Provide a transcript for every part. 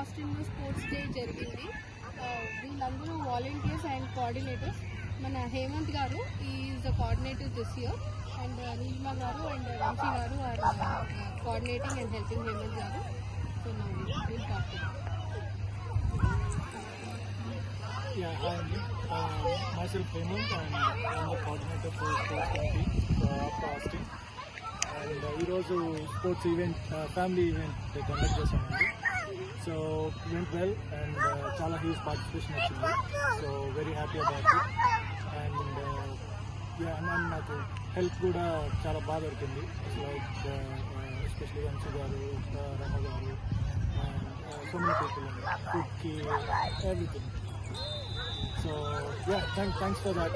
ఆస్టిన్లో sports day జరిగింది. వీళ్ళందరూ volunteers and coordinators. మన హేమంత్ గారు is the coordinator this year, and Neelima గారు అండ్ వంశీ గారు are coordinating and helping Hemanth గారు. So now will talk to them. Yeah, hi Andy. Myself Hemant, and I'm the coordinator for Sports Committee for Austin. And ఈరోజు sports event family event conduct చేశామండి. So went well and చాలా huge participation వచ్చింది. So very happy about it. And నాకు help కూడా చాలా బాగా దొరికింది. Like especially Vamsi గారు, రమ గారు, అండ్ సో మెనీ పీపుల్, ఫుడ్కి everything. So yeah, thanks for that.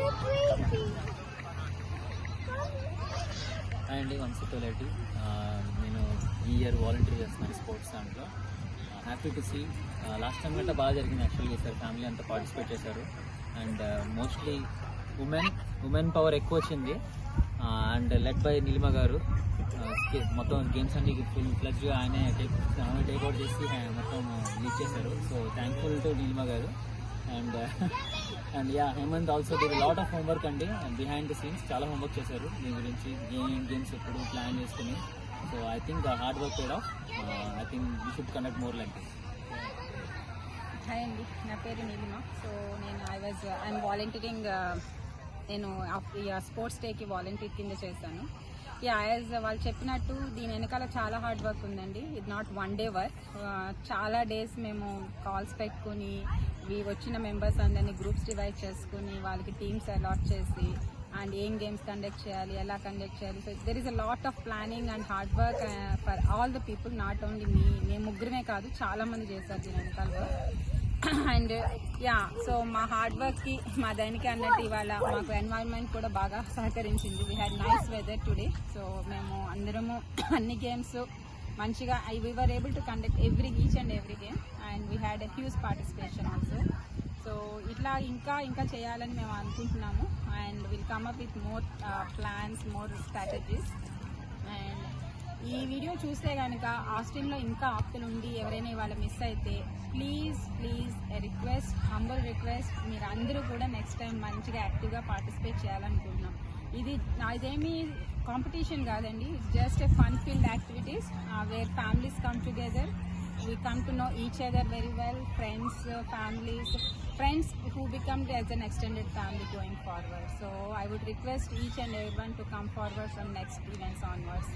And Vamshi Toleti, నేను ఈ ఇయర్ వాలంటీర్ చేస్తున్నాను స్పోర్ట్స్ దాంట్లో. Happy to see last time కంటే బాగా జరిగింది. యాక్చువల్గా సార్ ఫ్యామిలీ అంతా పార్టిసిపేట్ చేశారు. అండ్ మోస్ట్లీ ఉమెన్ పవర్ ఎక్కువ వచ్చింది. అండ్ లెడ్ బై నీలిమ గారు. మొత్తం గేమ్స్ అన్ని ఫుల్ ఫ్లెడ్జ్గా ఆయనే టేక్అవుట్ చేసి మొత్తం లీడ్ చేశారు. So thankful to Neelima garu. And yeah, Hemant also did lot of homework అండి. బిహైండ్ ది సీన్స్ చాలా హోంవర్క్ చేశారు దీని గురించి, గేమ్స్ ఎప్పుడు ప్లాన్ చేసుకుని. So I think hard work paid off. I think we should conduct more like this. Hi అండి, నా పేరు నీలిమ. సో నేను ఐఎమ్ వాలంటీరింగ్. నేను స్పోర్ట్స్ డేకి వాలంటీర్ కింద చేశాను. యాజ్ వాళ్ళు చెప్పినట్టు దీని వెనకాల చాలా హార్డ్ వర్క్ ఉందండి. ఇది నాట్ వన్ డే వర్క్. చాలా డేస్ మేము కాల్స్ పెట్టుకుని వచ్చిన మెంబర్స్ అందరినీ గ్రూప్స్ డివైడ్ చేసుకుని వాళ్ళకి టీమ్స్ అలాట్ చేసి అండ్ ఏం గేమ్స్ కండక్ట్ చేయాలి, ఎలా కండక్ట్ చేయాలి. So there is a lot of planning and hard work for all the people, not only మేము ముగ్గురమే కాదు, చాలా మంది చేశారు దీని వెనకాల వర్క్. అండ్ యా, సో మా హార్డ్ వర్క్కి మా దానికి అన్నట్టు ఇవాళ మాకు ఎన్వైరన్మెంట్ కూడా బాగా సహకరించింది. We had nice weather today. So మేము అందరము అన్ని గేమ్స్ మంచిగా we were able to conduct each and every game, and we had a huge participation also. So ఇట్లా ఇంకా చేయాలని మేము అనుకుంటున్నాము. And will come up with more plans, more strategies. And ఈ వీడియో చూస్తే కనుక ఆస్టిన్లో ఇంకా ఆప్తులు ఉండి ఎవరైనా ఇవాళ మిస్ అయితే ప్లీజ్ హంబల్ రిక్వెస్ట్, మీరు అందరూ కూడా నెక్స్ట్ టైం మంచిగా యాక్టివ్గా పార్టిసిపేట్ చేయాలనుకుంటున్నాం. ఇదేమీ కాంపిటీషన్ కాదండి. It's just a fun field activities where families come together. We come to know each other very well, families, friends who become as an extended family going forward. So I would request each and everyone to come forward from next events onwards.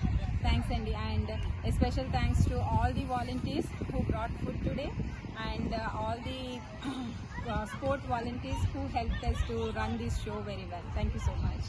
Thanks Andy, and a special thanks to all the volunteers who brought food today, and all the sport volunteers who helped us to run this show very well. Thank you so much.